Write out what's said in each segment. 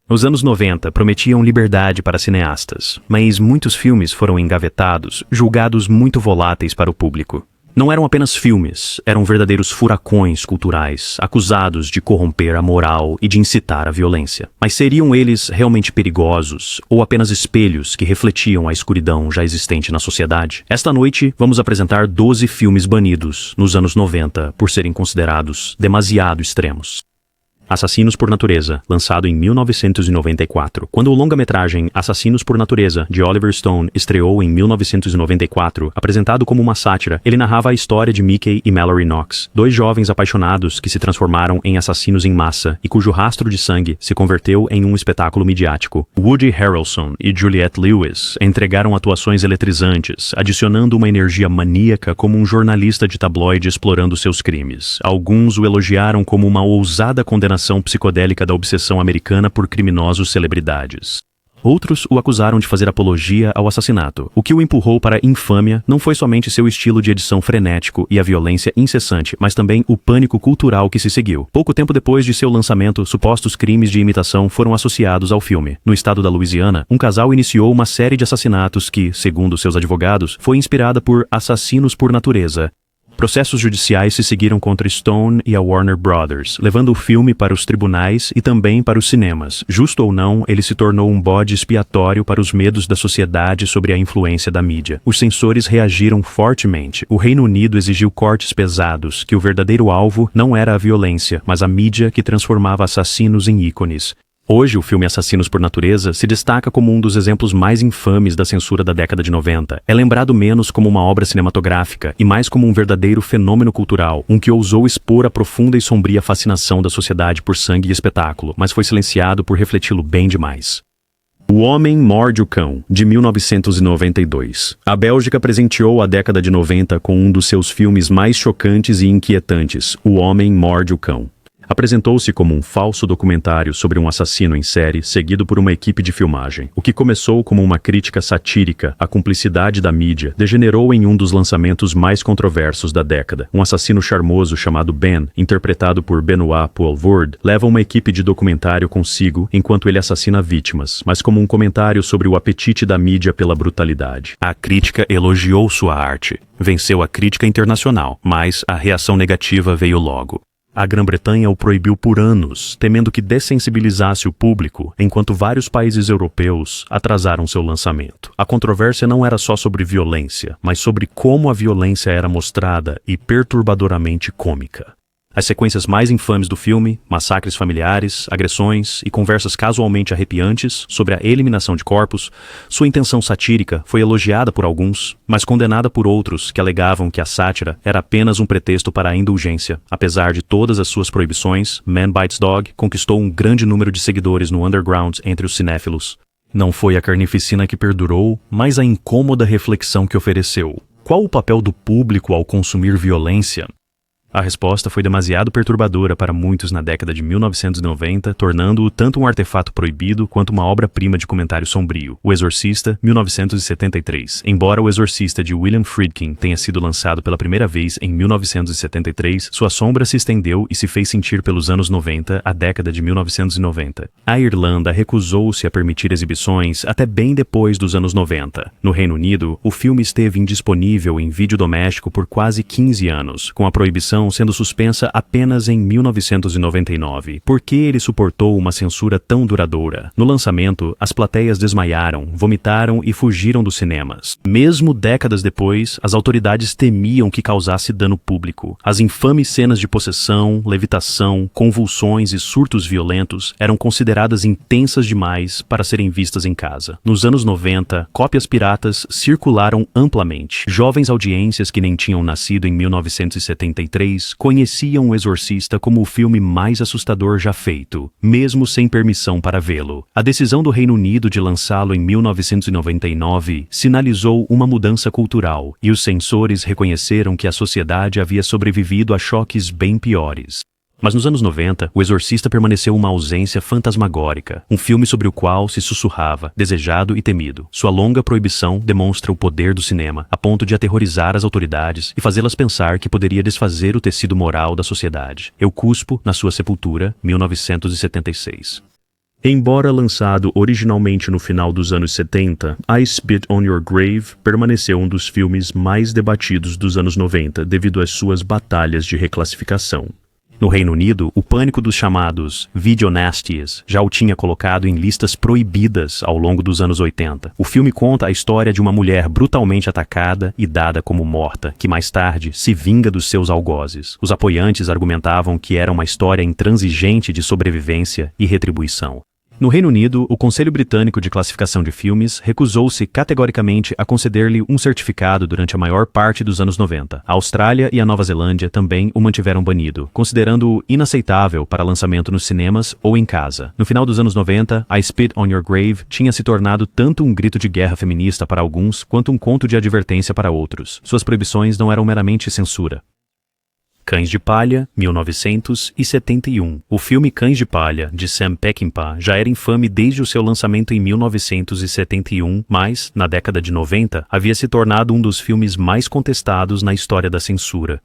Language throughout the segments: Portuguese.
Os anos 90 prometiam liberdade para cineastas, mas muitos filmes foram engavetados, julgados muito voláteis para o público. Não eram apenas filmes, eram verdadeiros furacões culturais, acusados de corromper a moral e de incitar a violência. Mas seriam eles realmente perigosos, ou apenas espelhos que refletiam a escuridão já existente na sociedade? Esta noite, vamos apresentar 12 filmes banidos nos anos 90 por serem considerados demasiado extremos. Assassinos por Natureza, lançado em 1994. Quando o longa-metragem Assassinos por Natureza, de Oliver Stone, estreou em 1994, apresentado como uma sátira, ele narrava a história de Mickey e Mallory Knox, dois jovens apaixonados que se transformaram em assassinos em massa e cujo rastro de sangue se converteu em um espetáculo midiático. Woody Harrelson e Juliette Lewis entregaram atuações eletrizantes, adicionando uma energia maníaca como um jornalista de tabloide explorando seus crimes. Alguns o elogiaram como uma ousada condenação psicodélica da obsessão americana por criminosos celebridades. Outros o acusaram de fazer apologia ao assassinato. O que o empurrou para a infâmia não foi somente seu estilo de edição frenético e a violência incessante, mas também o pânico cultural que se seguiu. Pouco tempo depois de seu lançamento, supostos crimes de imitação foram associados ao filme. No estado da Louisiana, um casal iniciou uma série de assassinatos que, segundo seus advogados, foi inspirada por Assassinos por Natureza. Processos judiciais se seguiram contra Stone e a Warner Brothers, levando o filme para os tribunais e também para os cinemas. Justo ou não, ele se tornou um bode expiatório para os medos da sociedade sobre a influência da mídia. Os censores reagiram fortemente. O Reino Unido exigiu cortes pesados, que o verdadeiro alvo não era a violência, mas a mídia que transformava assassinos em ícones. Hoje, o filme Assassinos por Natureza se destaca como um dos exemplos mais infames da censura da década de 90. É lembrado menos como uma obra cinematográfica e mais como um verdadeiro fenômeno cultural, um que ousou expor a profunda e sombria fascinação da sociedade por sangue e espetáculo, mas foi silenciado por refleti-lo bem demais. O Homem Morde o Cão, de 1992. A Bélgica presenteou a década de 90 com um dos seus filmes mais chocantes e inquietantes, O Homem Morde o Cão. Apresentou-se como um falso documentário sobre um assassino em série seguido por uma equipe de filmagem. O que começou como uma crítica satírica à cumplicidade da mídia degenerou em um dos lançamentos mais controversos da década. Um assassino charmoso chamado Ben, interpretado por Benoit Poelvoorde, leva uma equipe de documentário consigo enquanto ele assassina vítimas, mas como um comentário sobre o apetite da mídia pela brutalidade. A crítica elogiou sua arte. Venceu a crítica internacional, mas a reação negativa veio logo. A Grã-Bretanha o proibiu por anos, temendo que dessensibilizasse o público, enquanto vários países europeus atrasaram seu lançamento. A controvérsia não era só sobre violência, mas sobre como a violência era mostrada e perturbadoramente cômica. As sequências mais infames do filme, massacres familiares, agressões e conversas casualmente arrepiantes sobre a eliminação de corpos, sua intenção satírica foi elogiada por alguns, mas condenada por outros que alegavam que a sátira era apenas um pretexto para a indulgência. Apesar de todas as suas proibições, Man Bites Dog conquistou um grande número de seguidores no underground entre os cinéfilos. Não foi a carnificina que perdurou, mas a incômoda reflexão que ofereceu. Qual o papel do público ao consumir violência? A resposta foi demasiado perturbadora para muitos na década de 1990, tornando-o tanto um artefato proibido quanto uma obra-prima de comentário sombrio. O Exorcista, 1973. Embora O Exorcista de William Friedkin tenha sido lançado pela primeira vez em 1973, sua sombra se estendeu e se fez sentir pelos anos 90, a década de 1990. A Irlanda recusou-se a permitir exibições até bem depois dos anos 90. No Reino Unido, o filme esteve indisponível em vídeo doméstico por quase 15 anos, com a proibição sendo suspensa apenas em 1999. Por que ele suportou uma censura tão duradoura? No lançamento, as plateias desmaiaram, vomitaram e fugiram dos cinemas. Mesmo décadas depois, as autoridades temiam que causasse dano público. As infames cenas de possessão, levitação, convulsões e surtos violentos eram consideradas intensas demais para serem vistas em casa. Nos anos 90, cópias piratas circularam amplamente. Jovens audiências que nem tinham nascido em 1973 conheciam O Exorcista como o filme mais assustador já feito, mesmo sem permissão para vê-lo. A decisão do Reino Unido de lançá-lo em 1999 sinalizou uma mudança cultural, e os censores reconheceram que a sociedade havia sobrevivido a choques bem piores. Mas nos anos 90, O Exorcista permaneceu uma ausência fantasmagórica, um filme sobre o qual se sussurrava, desejado e temido. Sua longa proibição demonstra o poder do cinema, a ponto de aterrorizar as autoridades e fazê-las pensar que poderia desfazer o tecido moral da sociedade. Eu Cuspo na Sua Sepultura, 1976. Embora lançado originalmente no final dos anos 70, I Spit on Your Grave permaneceu um dos filmes mais debatidos dos anos 90 devido às suas batalhas de reclassificação. No Reino Unido, o pânico dos chamados videonasties já o tinha colocado em listas proibidas ao longo dos anos 80. O filme conta a história de uma mulher brutalmente atacada e dada como morta, que mais tarde se vinga dos seus algozes. Os apoiantes argumentavam que era uma história intransigente de sobrevivência e retribuição. No Reino Unido, o Conselho Britânico de Classificação de Filmes recusou-se categoricamente a conceder-lhe um certificado durante a maior parte dos anos 90. A Austrália e a Nova Zelândia também o mantiveram banido, considerando-o inaceitável para lançamento nos cinemas ou em casa. No final dos anos 90, I Spit on Your Grave tinha se tornado tanto um grito de guerra feminista para alguns quanto um conto de advertência para outros. Suas proibições não eram meramente censura. Cães de Palha, 1971. O filme Cães de Palha, de Sam Peckinpah, já era infame desde o seu lançamento em 1971, mas, na década de 90, havia se tornado um dos filmes mais contestados na história da censura.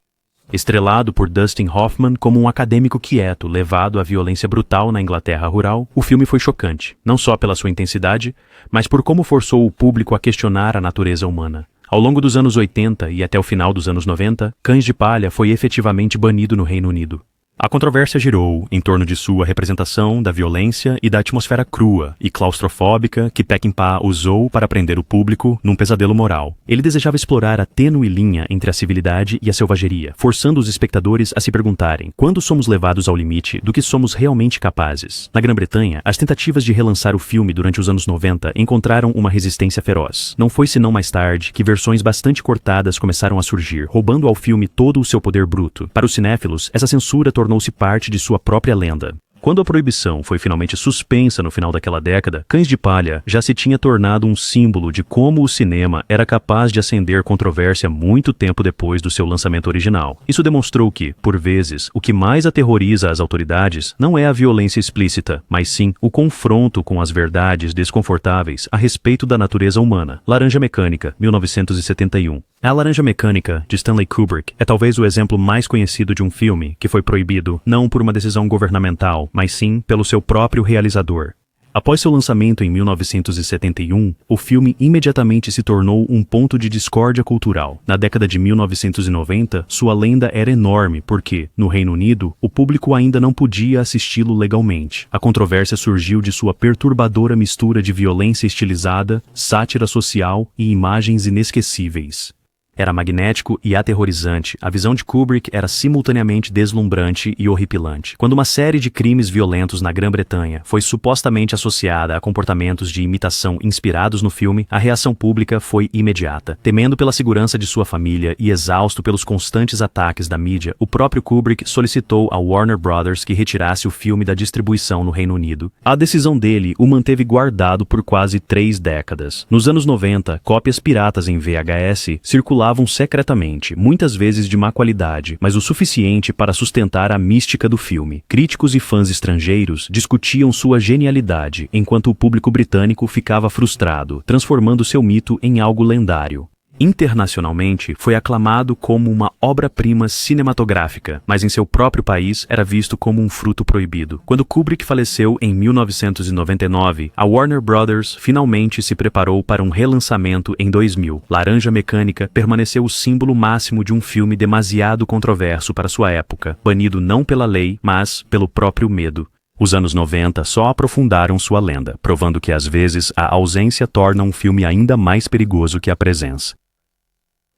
Estrelado por Dustin Hoffman como um acadêmico quieto levado à violência brutal na Inglaterra rural, o filme foi chocante, não só pela sua intensidade, mas por como forçou o público a questionar a natureza humana. Ao longo dos anos 80 e até o final dos anos 90, Cães de Palha foi efetivamente banido no Reino Unido. A controvérsia girou em torno de sua representação da violência e da atmosfera crua e claustrofóbica que Peckinpah usou para prender o público num pesadelo moral. Ele desejava explorar a tênue linha entre a civilidade e a selvageria, forçando os espectadores a se perguntarem quando somos levados ao limite do que somos realmente capazes. Na Grã-Bretanha, as tentativas de relançar o filme durante os anos 90 encontraram uma resistência feroz. Não foi senão mais tarde que versões bastante cortadas começaram a surgir, roubando ao filme todo o seu poder bruto. Para os cinéfilos, essa censura tornou-se parte de sua própria lenda. Quando a proibição foi finalmente suspensa no final daquela década, Cães de Palha já se tinha tornado um símbolo de como o cinema era capaz de acender controvérsia muito tempo depois do seu lançamento original. Isso demonstrou que, por vezes, o que mais aterroriza as autoridades não é a violência explícita, mas sim o confronto com as verdades desconfortáveis a respeito da natureza humana. Laranja Mecânica, 1971. A Laranja Mecânica, de Stanley Kubrick, é talvez o exemplo mais conhecido de um filme que foi proibido não por uma decisão governamental, mas sim pelo seu próprio realizador. Após seu lançamento em 1971, o filme imediatamente se tornou um ponto de discórdia cultural. Na década de 1990, sua lenda era enorme porque, no Reino Unido, o público ainda não podia assisti-lo legalmente. A controvérsia surgiu de sua perturbadora mistura de violência estilizada, sátira social e imagens inesquecíveis. Era magnético e aterrorizante, a visão de Kubrick era simultaneamente deslumbrante e horripilante. Quando uma série de crimes violentos na Grã-Bretanha foi supostamente associada a comportamentos de imitação inspirados no filme, a reação pública foi imediata. Temendo pela segurança de sua família e exausto pelos constantes ataques da mídia, o próprio Kubrick solicitou a Warner Brothers que retirasse o filme da distribuição no Reino Unido. A decisão dele o manteve guardado por quase 3 décadas. Nos anos 90, cópias piratas em VHS circulavam secretamente, muitas vezes de má qualidade, mas o suficiente para sustentar a mística do filme. Críticos e fãs estrangeiros discutiam sua genialidade, enquanto o público britânico ficava frustrado, transformando seu mito em algo lendário. Internacionalmente, foi aclamado como uma obra-prima cinematográfica, mas em seu próprio país era visto como um fruto proibido. Quando Kubrick faleceu em 1999, a Warner Brothers finalmente se preparou para um relançamento em 2000. Laranja Mecânica permaneceu o símbolo máximo de um filme demasiado controverso para sua época, banido não pela lei, mas pelo próprio medo. Os anos 90 só aprofundaram sua lenda, provando que às vezes a ausência torna um filme ainda mais perigoso que a presença.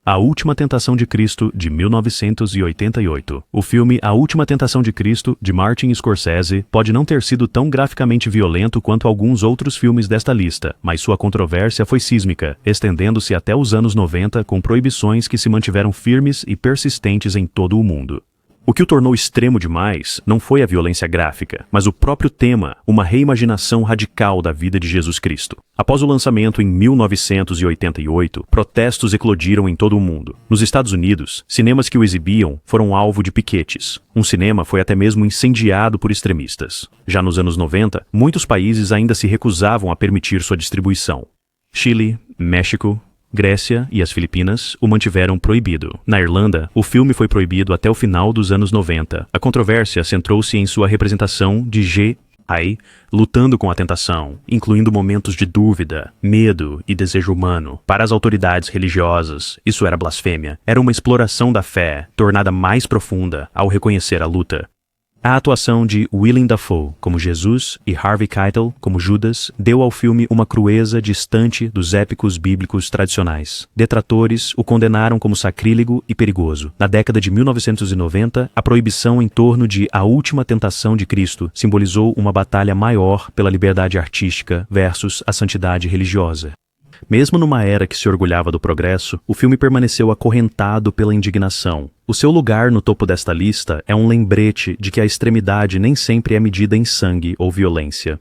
A Última Tentação de Cristo, de 1988. O filme A Última Tentação de Cristo, de Martin Scorsese, pode não ter sido tão graficamente violento quanto alguns outros filmes desta lista, mas sua controvérsia foi sísmica, estendendo-se até os anos 90 com proibições que se mantiveram firmes e persistentes em todo o mundo. O que o tornou extremo demais não foi a violência gráfica, mas o próprio tema, uma reimaginação radical da vida de Jesus Cristo. Após o lançamento em 1988, protestos eclodiram em todo o mundo. Nos Estados Unidos, cinemas que o exibiam foram alvo de piquetes. Um cinema foi até mesmo incendiado por extremistas. Já nos anos 90, muitos países ainda se recusavam a permitir sua distribuição. Chile, México, Grécia e as Filipinas o mantiveram proibido. Na Irlanda, o filme foi proibido até o final dos anos 90. A controvérsia centrou-se em sua representação de Aí, lutando com a tentação, incluindo momentos de dúvida, medo e desejo humano, para as autoridades religiosas, isso era blasfêmia. Era uma exploração da fé, tornada mais profunda ao reconhecer a luta. A atuação de Willem Dafoe como Jesus e Harvey Keitel como Judas deu ao filme uma crueza distante dos épicos bíblicos tradicionais. Detratores o condenaram como sacrílego e perigoso. Na década de 1990, a proibição em torno de A Última Tentação de Cristo simbolizou uma batalha maior pela liberdade artística versus a santidade religiosa. Mesmo numa era que se orgulhava do progresso, o filme permaneceu acorrentado pela indignação. O seu lugar no topo desta lista é um lembrete de que a extremidade nem sempre é medida em sangue ou violência.